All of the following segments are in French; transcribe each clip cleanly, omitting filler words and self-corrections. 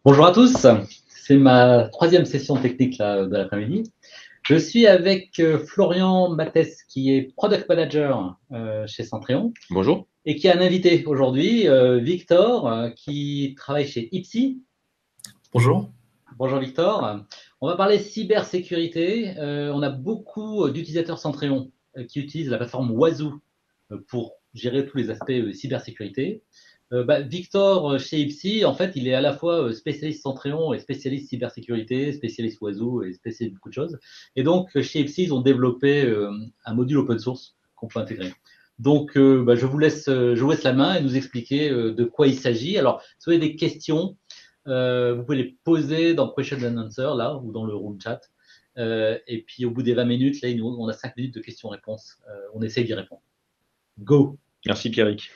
Bonjour à tous, c'est ma troisième session technique là, de l'après-midi. Je suis avec Florian Mathès, qui est Product Manager chez Centréon, Bonjour. et qui a un invité aujourd'hui, Victor, qui travaille chez Ipsy. Bonjour. Bonjour Victor. On va parler cybersécurité. On a beaucoup d'utilisateurs Centréon qui utilisent la plateforme Wazoo pour gérer tous les aspects cybersécurité. Victor, chez Ipsy, en fait, il est à la fois spécialiste Centréon et spécialiste cybersécurité, spécialiste Oiseau et spécialiste beaucoup de choses. Et donc, chez Ipsy, ils ont développé un module open source qu'on peut intégrer. Donc, je vous laisse la main et nous expliquer de quoi il s'agit. Alors, si vous avez des questions, vous pouvez les poser dans Question and Answer, là, ou dans le room chat. Et puis, au bout des 20 minutes, là, on a 5 minutes de questions-réponses. On essaye d'y répondre. Go! Merci Pierrick.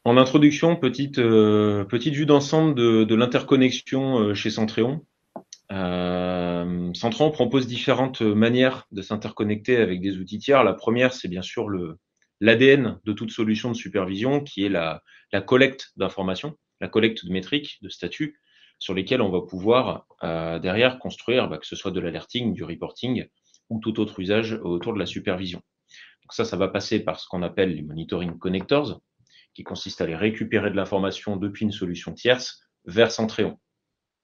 En introduction, petite vue d'ensemble de l'interconnexion chez Centréon. Centréon propose différentes manières de s'interconnecter avec des outils tiers. La première, c'est bien sûr l'ADN de toute solution de supervision, qui est la collecte d'informations, la collecte de métriques, de statuts, sur lesquels on va pouvoir derrière construire, que ce soit de l'alerting, du reporting ou tout autre usage autour de la supervision. Donc ça va passer par ce qu'on appelle les monitoring connectors, qui consiste à aller récupérer de l'information depuis une solution tierce vers Centréon.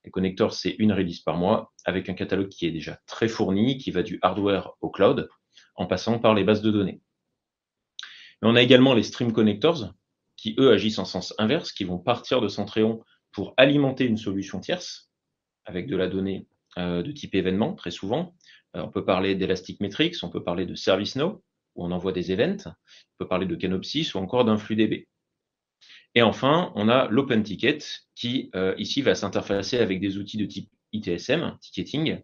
Les connectors, c'est une release par mois, avec un catalogue qui est déjà très fourni, qui va du hardware au cloud, en passant par les bases de données. Mais on a également les stream connectors, qui eux agissent en sens inverse, qui vont partir de Centréon pour alimenter une solution tierce, avec de la donnée de type événement, très souvent. On peut parler d'Elastic Metrics, on peut parler de ServiceNow, où on envoie des events, on peut parler de Canopsys ou encore d'InfluDB. Et enfin, on a l'OpenTicket qui, ici, va s'interfacer avec des outils de type ITSM, ticketing,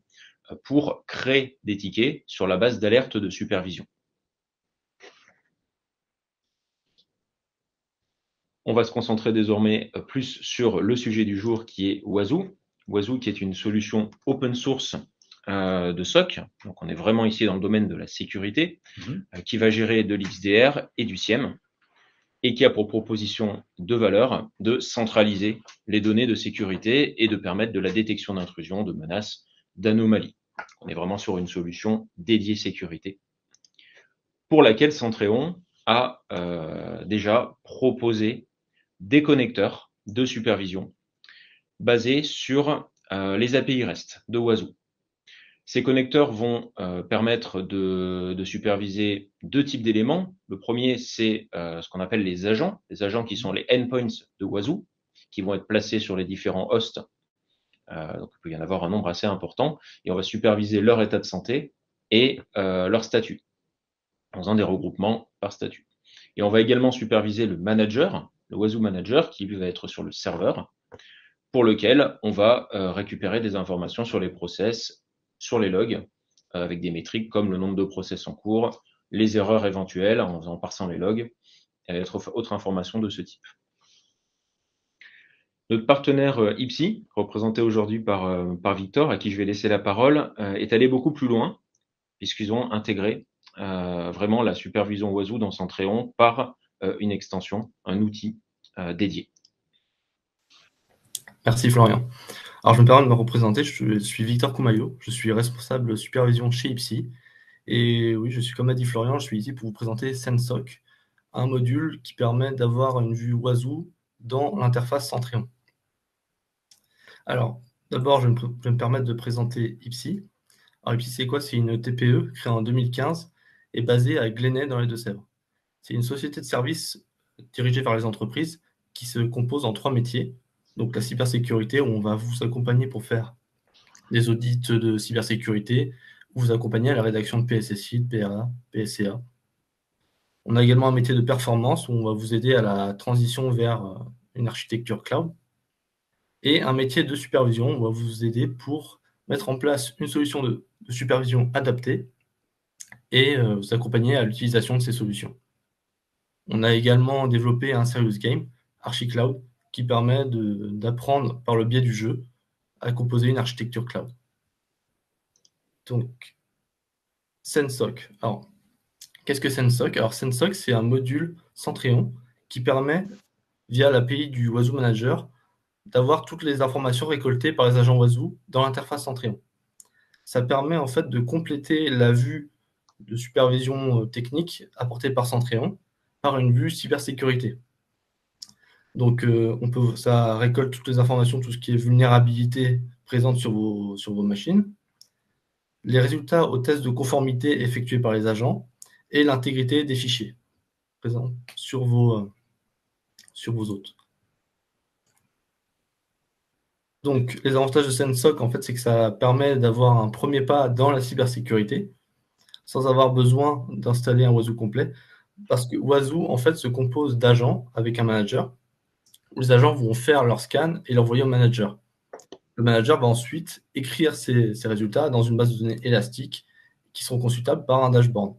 pour créer des tickets sur la base d'alertes de supervision. On va se concentrer désormais plus sur le sujet du jour qui est Wazoo. Wazoo qui est une solution open source de SOC. Donc on est vraiment ici dans le domaine de la sécurité, qui va gérer de l'XDR et du SIEM, et qui a pour proposition de valeur de centraliser les données de sécurité et de permettre de la détection d'intrusions, de menaces, d'anomalies. On est vraiment sur une solution dédiée sécurité, pour laquelle Centréon a déjà proposé des connecteurs de supervision basés sur les API REST de Wazoo. Ces connecteurs vont permettre de superviser deux types d'éléments. Le premier, c'est ce qu'on appelle les agents qui sont les endpoints de Wazoo, qui vont être placés sur les différents hosts. Donc, il peut y en avoir un nombre assez important, et on va superviser leur état de santé et leur statut, en faisant des regroupements par statut. Et on va également superviser le manager, le Wazoo Manager, qui lui va être sur le serveur, pour lequel on va récupérer des informations sur les process, sur les logs, avec des métriques comme le nombre de process en cours, les erreurs éventuelles en parsant les logs, et autres informations de ce type. Notre partenaire Ipsy, représenté aujourd'hui par Victor, à qui je vais laisser la parole, est allé beaucoup plus loin, puisqu'ils ont intégré vraiment la supervision Wazoo dans Centréon par une extension, un outil dédié. Merci Florian. Alors je me permets de me représenter, je suis Victor Koumayo, je suis responsable supervision chez Ipsy. Et oui, je suis comme a dit Florian, je suis ici pour vous présenter SenSoc, un module qui permet d'avoir une vue Wazoo dans l'interface Centréon. Alors, d'abord, je vais me permettre de présenter Ipsy. Alors Ipsy, c'est quoi? C'est une TPE créée en 2015 et basée à Glenay dans les Deux-Sèvres. C'est une société de services dirigée vers les entreprises qui se compose en 3 métiers. Donc la cybersécurité, où on va vous accompagner pour faire des audits de cybersécurité, vous accompagner à la rédaction de PSSI, de PRA, PSCA. On a également un métier de performance où on va vous aider à la transition vers une architecture cloud. Et un métier de supervision, on va vous aider pour mettre en place une solution de supervision adaptée et vous accompagner à l'utilisation de ces solutions. On a également développé un serious game, ArchiCloud, qui permet d'apprendre par le biais du jeu à composer une architecture cloud. Donc, SenSoc. Alors, qu'est-ce que SenSoc? Alors, SenSoc, c'est un module Centréon qui permet via l'API du Wazoo Manager, d'avoir toutes les informations récoltées par les agents Wazoo dans l'interface Centrion. Ça permet en fait de compléter la vue de supervision technique apportée par Centrion par une vue cybersécurité. Donc, ça récolte toutes les informations, tout ce qui est vulnérabilité présente sur vos machines, les résultats aux tests de conformité effectués par les agents et l'intégrité des fichiers présents sur vos hôtes. Donc, les avantages de SenSoc, en fait, c'est que ça permet d'avoir un premier pas dans la cybersécurité sans avoir besoin d'installer un Wazoo complet, parce que Wazoo, en fait, se compose d'agents avec un manager, où les agents vont faire leur scan et l'envoyer au manager. Le manager va ensuite écrire ces résultats dans une base de données élastique qui seront consultables par un dashboard.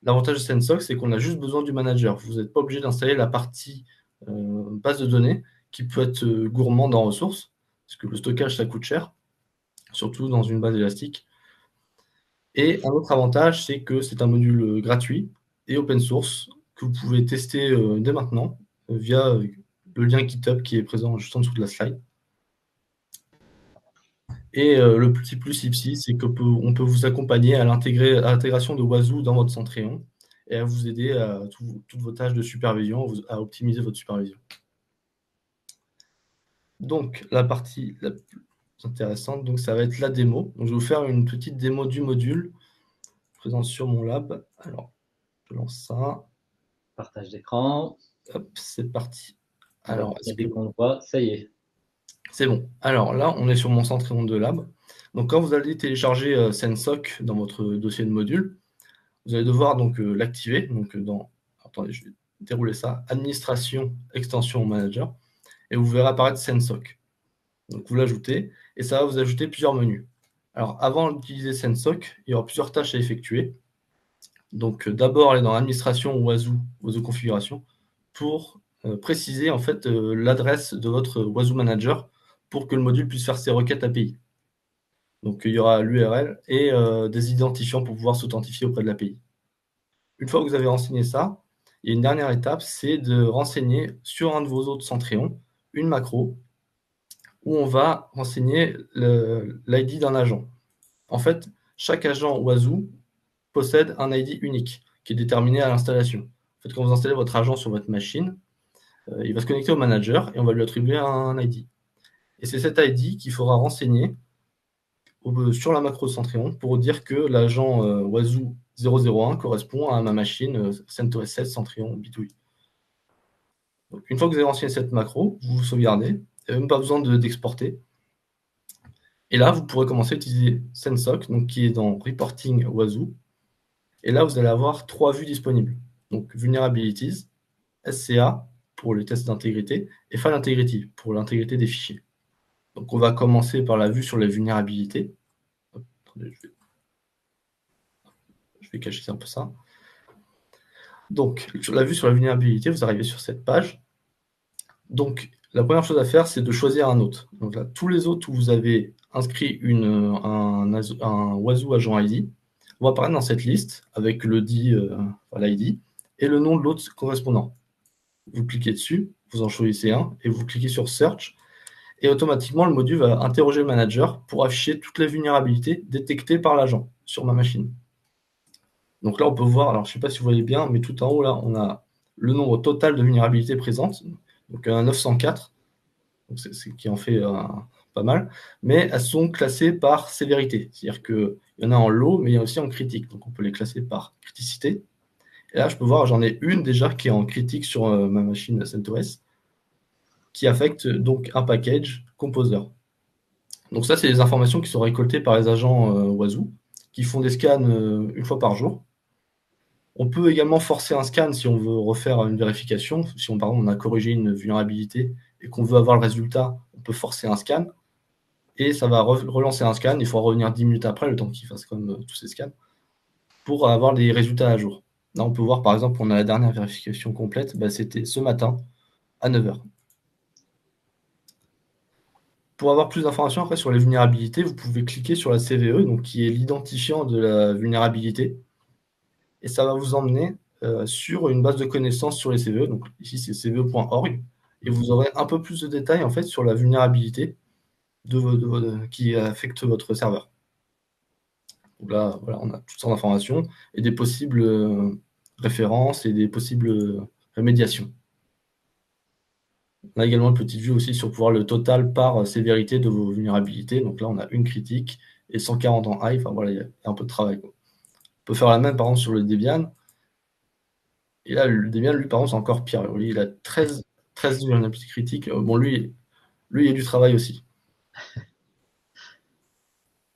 L'avantage de SenSoc, c'est qu'on a juste besoin du manager. Vous n'êtes pas obligé d'installer la partie base de données qui peut être gourmande en ressources, parce que le stockage, ça coûte cher, surtout dans une base élastique. Et un autre avantage, c'est que c'est un module gratuit et open source que vous pouvez tester dès maintenant via le lien GitHub qui est présent juste en dessous de la slide. Et le petit plus ici, c'est qu'on peut vous accompagner à l'intégration de Wazoo dans votre Centrion et à vous aider à toutes vos tâches de supervision, à optimiser votre supervision. Donc, la partie la plus intéressante, donc, ça va être la démo. Donc, je vais vous faire une petite démo du module présent sur mon lab. Alors, je lance ça. Partage d'écran. Hop, c'est parti. Alors, dès qu'on le voit, ça y est. C'est bon. Alors là, on est sur mon Centrion de lab. Donc, quand vous allez télécharger SenSoc dans votre dossier de module, vous allez devoir donc l'activer. Donc, attendez, je vais dérouler ça. Administration, extension manager. Et vous verrez apparaître SenSoc. Donc, vous l'ajoutez et ça va vous ajouter plusieurs menus. Alors, avant d'utiliser SenSoc, il y aura plusieurs tâches à effectuer. Donc, d'abord, aller dans Administration ou Wazoo configuration pour préciser en fait l'adresse de votre Wazoo Manager pour que le module puisse faire ses requêtes API. Donc, il y aura l'URL et des identifiants pour pouvoir s'authentifier auprès de l'API. Une fois que vous avez renseigné ça, il y a une dernière étape, c'est de renseigner sur un de vos autres Centrion une macro où on va renseigner l'ID d'un agent. En fait, chaque agent Wazoo possède un ID unique qui est déterminé à l'installation. En fait, quand vous installez votre agent sur votre machine, il va se connecter au manager et on va lui attribuer un ID. Et c'est cet ID qu'il faudra renseigner sur la macro Centrion pour dire que l'agent Wazoo 001 correspond à ma machine CentOS 7 Centrion Bitouille. Donc, une fois que vous avez renseigné cette macro, vous vous sauvegardez, il n'y a même pas besoin d'exporter. Et là, vous pourrez commencer à utiliser SenSoc, donc, qui est dans Reporting Wazoo. Et là, vous allez avoir 3 vues disponibles. Donc, Vulnerabilities, SCA pour les tests d'intégrité et File Integrity pour l'intégrité des fichiers. Donc, on va commencer par la vue sur les vulnérabilités. Hop, attendez, je vais cacher un peu ça. Donc, sur la vue sur la vulnérabilité, vous arrivez sur cette page. Donc, la première chose à faire, c'est de choisir un hôte. Donc là, tous les hôtes où vous avez inscrit un Wazoo agent ID vont apparaître dans cette liste avec l'ID et le nom de l'hôte correspondant. Vous cliquez dessus, vous en choisissez un et vous cliquez sur Search. Et automatiquement, le module va interroger le manager pour afficher toutes les vulnérabilités détectées par l'agent sur ma machine. Donc là, on peut voir, alors je ne sais pas si vous voyez bien, mais tout en haut, là, on a le nombre total de vulnérabilités présentes, donc 904, donc c'est qui en fait pas mal, mais elles sont classées par sévérité. C'est-à-dire qu'il y en a en low, mais il y a aussi en critique. Donc on peut les classer par criticité. Et là, je peux voir, j'en ai une déjà qui est en critique sur ma machine CentOS, qui affecte donc un package Composer. Donc ça, c'est des informations qui sont récoltées par les agents Wazoo, qui font des scans une fois par jour. On peut également forcer un scan si on veut refaire une vérification. Si par exemple on a corrigé une vulnérabilité et qu'on veut avoir le résultat, on peut forcer un scan. Et ça va relancer un scan. Il faut revenir 10 minutes après, le temps qu'il fasse comme tous ces scans, pour avoir les résultats à jour. Là, on peut voir par exemple, on a la dernière vérification complète. C'était ce matin à 9h. Pour avoir plus d'informations après sur les vulnérabilités, vous pouvez cliquer sur la CVE, donc qui est l'identifiant de la vulnérabilité. Et ça va vous emmener sur une base de connaissances sur les CVE. Donc ici, c'est cve.org. et vous aurez un peu plus de détails en fait sur la vulnérabilité qui affecte votre serveur. Donc là, voilà, on a toutes sortes d'informations et des possibles références et des possibles rémédiations. On a également une petite vue aussi sur pouvoir le total par sévérité de vos vulnérabilités. Donc là, on a une critique et 140 en high. Enfin voilà, il y a un peu de travail, quoi. On peut faire la même par exemple sur le Debian. Et là, le Debian, lui, par exemple, c'est encore pire. Lui, il a 13 vulnérabilités critiques. Bon, lui, il y a du travail aussi.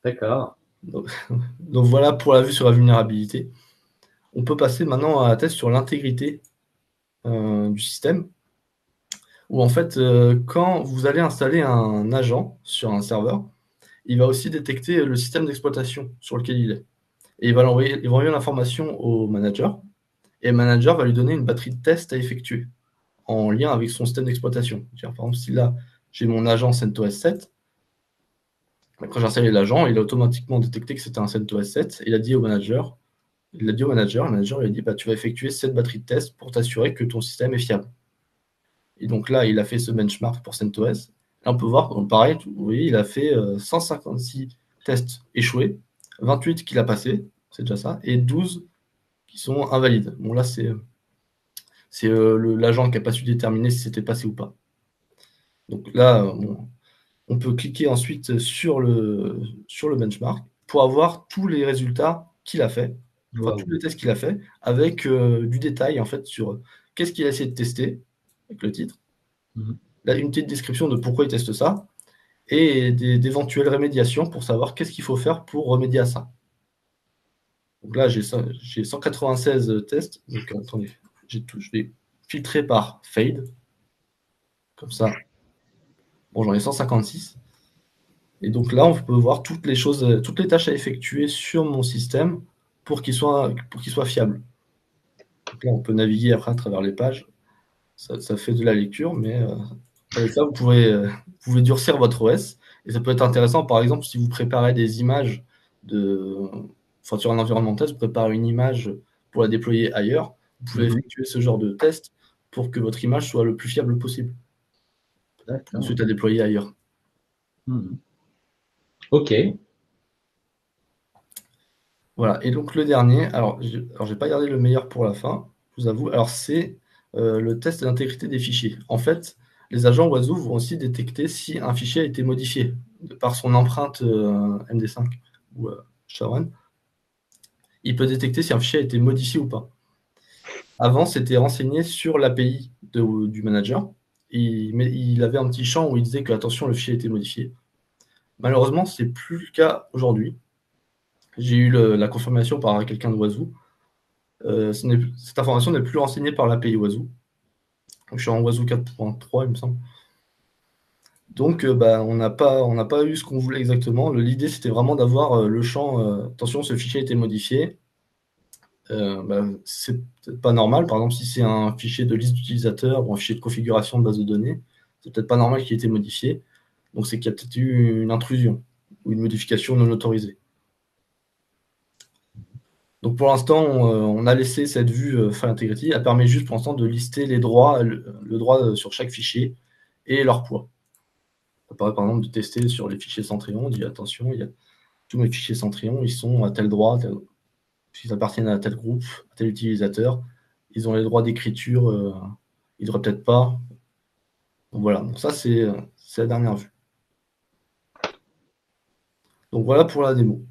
D'accord. Donc voilà pour la vue sur la vulnérabilité. On peut passer maintenant à un test sur l'intégrité du système, où en fait, quand vous allez installer un agent sur un serveur, il va aussi détecter le système d'exploitation sur lequel il est. Et il va envoyer l'information au manager, et le manager va lui donner une batterie de tests à effectuer en lien avec son système d'exploitation. Par exemple, si là, j'ai mon agent CentOS 7, quand j'ai installé l'agent, il a automatiquement détecté que c'était un CentOS 7, et il a dit au manager, le manager lui a dit, bah, tu vas effectuer cette batterie de tests pour t'assurer que ton système est fiable. Et donc là, il a fait ce benchmark pour CentOS. Là, on peut voir, pareil, vous voyez, il a fait 156 tests échoués, 28 qu'il a passés, c'est déjà ça, et 12 qui sont invalides. Bon, là, c'est l'agent qui n'a pas su déterminer si c'était passé ou pas. Donc là, on peut cliquer ensuite sur le benchmark pour avoir tous les résultats qu'il a fait, enfin, tous les tests qu'il a fait, avec du détail en fait sur qu'est-ce qu'il a essayé de tester, avec le titre, là, une petite description de pourquoi il teste ça, et d'éventuelles rémédiations pour savoir qu'est-ce qu'il faut faire pour remédier à ça. Donc là, j'ai 196 tests. Donc attendez, je vais filtrer par fade, comme ça. Bon, j'en ai 156. Et donc là, on peut voir toutes les tâches à effectuer sur mon système pour qu'il soit fiable. Donc là, on peut naviguer après à travers les pages. Ça fait de la lecture, mais avec ça, vous pouvez durcir votre OS. Et ça peut être intéressant, par exemple, si vous préparez des images sur un environnement test, vous préparez une image pour la déployer ailleurs, vous pouvez effectuer ce genre de test pour que votre image soit le plus fiable possible. Ensuite, à déployer ailleurs. Ok. Voilà. Et donc, le dernier, alors j'ai pas gardé le meilleur pour la fin, je vous avoue. Alors, c'est le test d'intégrité des fichiers. En fait, les agents Oiseau vont aussi détecter si un fichier a été modifié par son empreinte MD5 ou SHA-1. Il peut détecter si un fichier a été modifié ou pas. Avant, c'était renseigné sur l'API du manager. Il avait un petit champ où il disait que, attention, le fichier a été modifié. Malheureusement, ce n'est plus le cas aujourd'hui. J'ai eu la confirmation par quelqu'un de Oiseau. Cette information n'est plus renseignée par l'API Oiseau. Donc, je suis en Oiseau 4.3, il me semble. Donc, on n'a pas eu ce qu'on voulait exactement. L'idée, c'était vraiment d'avoir le champ attention, ce fichier a été modifié. C'est peut-être pas normal. Par exemple, si c'est un fichier de liste d'utilisateurs ou un fichier de configuration de base de données, c'est peut-être pas normal qu'il ait été modifié. Donc, c'est qu'il y a peut-être eu une intrusion ou une modification non autorisée. Donc, pour l'instant, on a laissé cette vue File Integrity. Elle permet juste pour l'instant de lister les droits, le droit sur chaque fichier et leur poids. Ça permet par exemple de tester sur les fichiers Centrion. On dit attention, tous mes fichiers Centrion, ils sont à tel droit, s'ils appartiennent à tel groupe, à tel utilisateur, ils ont les droits d'écriture, ils ne devraient peut-être pas. Donc voilà, donc ça c'est la dernière vue. Donc voilà pour la démo.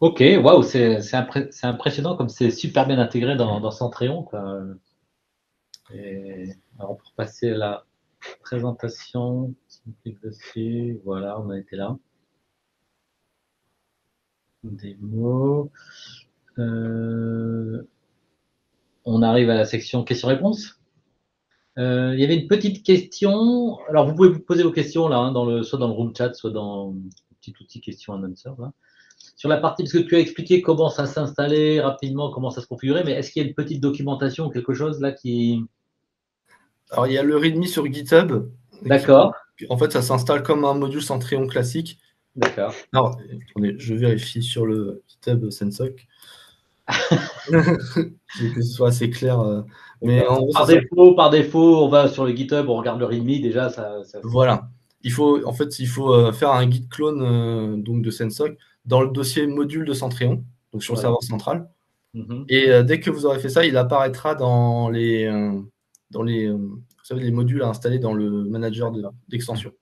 Ok, waouh, c'est impressionnant comme c'est super bien intégré dans Centrion, quoi. Et alors pour passer à la présentation, si on clique dessus, voilà, on a été là. Démo. On arrive à la section questions-réponses. Il y avait une petite question. Alors, vous pouvez vous poser vos questions là, soit dans le room chat, soit dans le petit outil question and answer. Là. Sur la partie, parce que tu as expliqué comment ça s'installait rapidement, comment ça se configurait, mais est-ce qu'il y a une petite documentation ou quelque chose là qui. Alors, il y a le README sur GitHub. D'accord. En fait, ça s'installe comme un module Centrion classique. D'accord. Alors, attendez, je vérifie sur le GitHub Sensoc. Que ce soit assez clair. Mais en gros, Par c'est ça. défaut, on va sur le GitHub, on regarde le README, déjà, c'est bon. Voilà. Il faut faire un git clone donc de Sensoc dans le dossier module de Centrion, donc sur le Ouais. serveur central. Mhm. Et dès que vous aurez fait ça, il apparaîtra dans les, vous savez, les modules à installer dans le manager d'extension.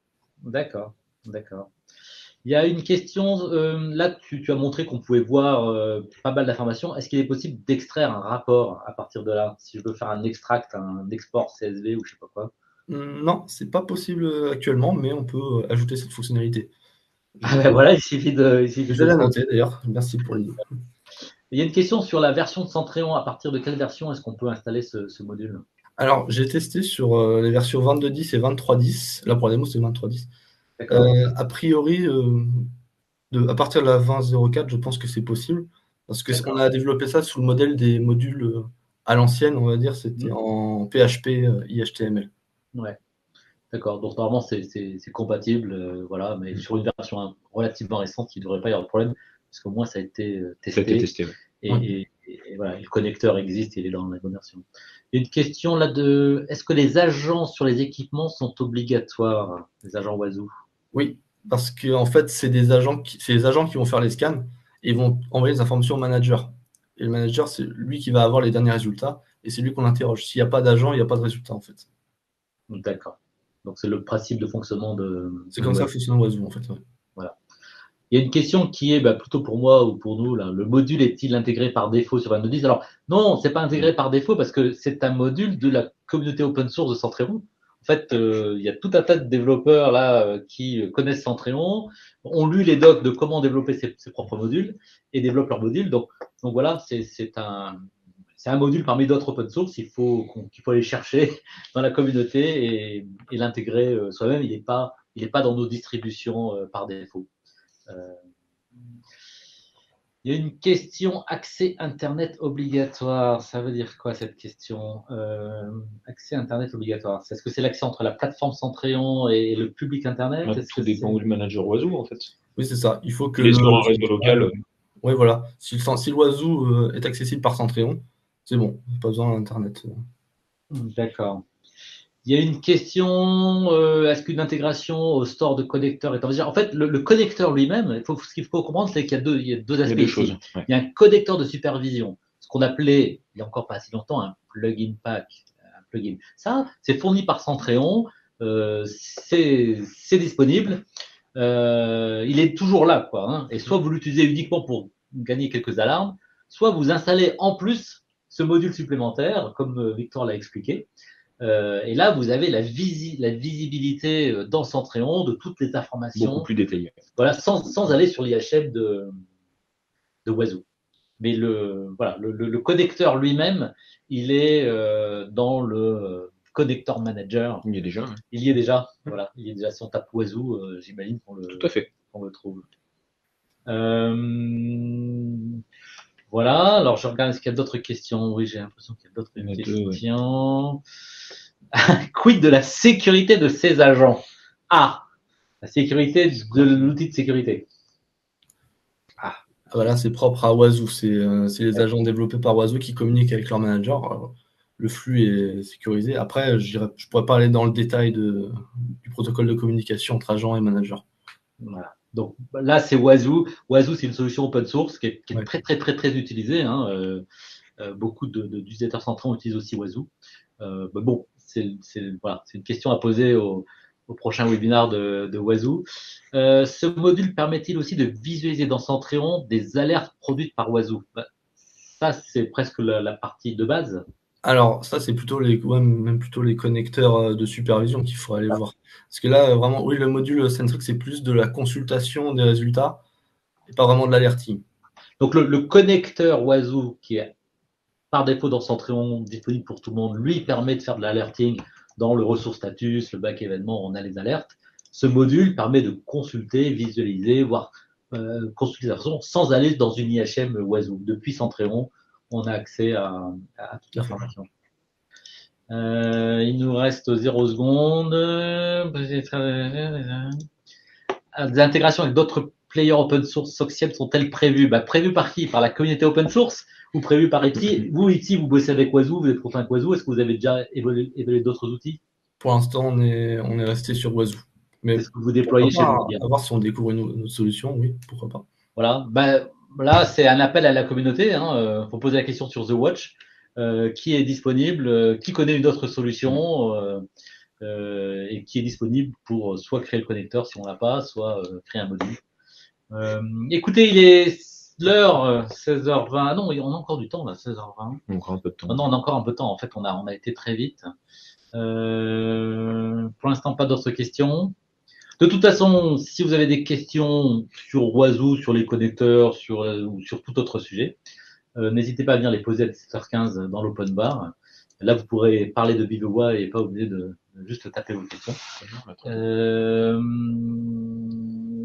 D'accord, d'accord. Il y a une question, là, tu as montré qu'on pouvait voir pas mal d'informations. Est-ce qu'il est possible d'extraire un rapport à partir de là? Si je veux faire un extract, un export CSV ou je sais pas quoi. Non, c'est pas possible actuellement, mais on peut ajouter cette fonctionnalité. Ah ben voilà, il suffit Je de l'ai prendre. noté d'ailleurs. Merci pour l'idée. Il y a une question sur la version de Centréon. À partir de quelle version est-ce qu'on peut installer ce module? Alors, j'ai testé sur les versions 22.10 et 23.10. Là, pour la démo, c'est 23.10. D'accord. A priori, à partir de la 20.04, je pense que c'est possible. Parce qu'on D'accord. a développé ça sous le modèle des modules à l'ancienne, on va dire, c'était Mhm. en PHP, IHTML. Ouais. D'accord. Donc normalement c'est compatible, voilà, mais sur une version relativement récente, il ne devrait pas y avoir de problème, parce qu'au moins ça a été Ça a été testé testé. Ouais. Oui. et voilà, le connecteur existe, il est dans la bonne version. Il y a une question là de est-ce que les agents sur les équipements sont obligatoires, les agents Wazoo? Oui, parce que en fait, c'est les agents qui vont faire les scans et ils vont envoyer les informations au manager. Et le manager, c'est lui qui va avoir les derniers résultats et c'est lui qu'on interroge. S'il n'y a pas d'agent, il n'y a pas de résultat en fait. D'accord. Donc c'est le principe de fonctionnement C'est de comme ça que Wazoo. fonctionne Oiseau en fait. Ouais. Voilà. Il y a une question qui est plutôt pour moi ou pour nous, là, le module est-il intégré par défaut sur Windows 10? Alors non, c'est pas intégré par défaut parce que c'est un module de la communauté open source de Centréon. En fait, il y a tout un tas de développeurs là qui connaissent Centréon, ont lu les docs de comment développer ses propres modules et développent leurs modules. Donc voilà, c'est un module parmi d'autres open source. Qu'il faut aller chercher dans la communauté et l'intégrer soi-même. Il est pas dans nos distributions par défaut. Euh, il y a une question accès Internet obligatoire. Ça veut dire quoi cette question? Accès Internet obligatoire. Est-ce que c'est l'accès entre la plateforme Centréon et le public Internet? Est-ce Tout que dépend c'est... où le manager Oiseau, en fait. Oui, c'est ça. Il faut que Il est sur un réseau local. Oui, voilà. Si l'oiseau est accessible par Centréon, c'est bon. Pas besoin d'Internet. D'accord. Il y a une question, est-ce qu'une intégration au store de connecteurs est envisagée? En fait, le connecteur lui-même, ce qu'il faut comprendre, c'est qu'il y a deux Il y a aspects deux ici. choses. Ouais. Il y a un connecteur de supervision, ce qu'on appelait, il n'y a encore pas si longtemps, un plugin pack. Un plugin. Ça, c'est fourni par Centréon, c'est disponible, il est toujours là, quoi. Hein, et soit vous l'utilisez uniquement pour gagner quelques alarmes, soit vous installez en plus ce module supplémentaire, comme Victor l'a expliqué. Et là, vous avez la visibilité dans Centréon de toutes les Beaucoup informations, plus détaillé. voilà, sans aller sur l'IHM de Wazoo. Mais voilà, le connecteur lui-même, il est dans le connecteur manager. Il y a déjà. Ouais. Il y est déjà. Voilà, il y est déjà. Si on tape Wazoo, j'imagine Tout à fait. qu'on le trouve. Voilà, alors je regarde, est-ce qu'il y a d'autres questions? Oui, j'ai l'impression qu'il y a d'autres questions. Quid de la sécurité de ces agents? Ah, la sécurité de l'outil de sécurité. Ah, voilà, c'est propre à Oiseau. C'est les agents développés par Oiseau qui communiquent avec leur manager. Alors, le flux est sécurisé. Après, je pourrais pas aller dans le détail du protocole de communication entre agents et manager. Voilà. Donc là, c'est Wazoo. Wazoo, c'est une solution open source qui est Ouais. très, très, très, très utilisée. Hein. Beaucoup d'utilisateurs centraux utilisent aussi Wazoo. Mais bon, voilà, c'est une question à poser au prochain webinaire de Wazoo. Ce module permet-il aussi de visualiser dans Centréon des alertes produites par Wazoo? Ça, c'est presque la partie de base. Alors, ça, c'est plutôt même plutôt les connecteurs de supervision qu'il faut aller voir. Parce que là, vraiment, oui, le module Centric, c'est plus de la consultation des résultats et pas vraiment de l'alerting. Donc, le connecteur Wazoo, qui est par défaut dans Centréon, disponible pour tout le monde, lui permet de faire de l'alerting dans le ressource status, le back événement, on a les alertes. Ce module permet de consulter, visualiser, voire consulter la façon sans aller dans une IHM Wazoo. Depuis Centréon, on a accès à toute l'information. Il nous reste 0 secondes. Des intégrations avec d'autres players open source SOCSIEM sont-elles prévues? Prévues par qui? Par la communauté open source ou prévu par IPSI. Vous, IPSI, vous bossez avec Wazoo, vous êtes content avec Wazoo. Est-ce que vous avez déjà évalué d'autres outils? Pour l'instant, on est resté sur Wazoo. Mais C'est ce que vous déployez chez vous, à voir si on découvre une autre solution, oui, pourquoi pas. Voilà. Ben, là, c'est un appel à la communauté. Hein. Faut poser la question sur The Watch. Qui est disponible, qui connaît une autre solution et qui est disponible pour soit créer le connecteur si on l'a pas, soit créer un module. Écoutez, il est l'heure 16h20. Non, on a encore du temps là, 16h20. Encore un peu de temps. Non, on a encore un peu de temps. En fait, on a été très vite. Pour l'instant, pas d'autres questions. De toute façon, si vous avez des questions sur Wazoo, sur les connecteurs, ou sur tout autre sujet, n'hésitez pas à venir les poser à 17h15 dans l'open bar. Là, vous pourrez parler de vive voix et pas oublier de juste taper vos questions.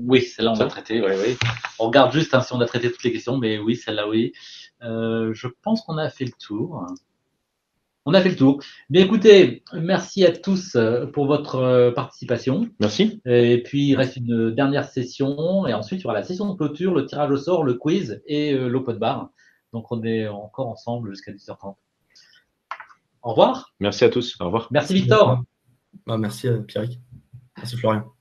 Oui, celle-là, on l'a traité. Oui, oui. On regarde juste si on a traité toutes les questions, mais oui, celle-là, oui. Je pense qu'on a fait le tour. On a fait le tour. Bien, écoutez, merci à tous pour votre participation. Merci. Et puis, il reste une dernière session. Et ensuite, il y aura la session de clôture, le tirage au sort, le quiz et l'open bar. Donc, on est encore ensemble jusqu'à 10h30. Au revoir. Merci à tous. Au revoir. Merci, Victor. Merci Pierrick. Merci Florian.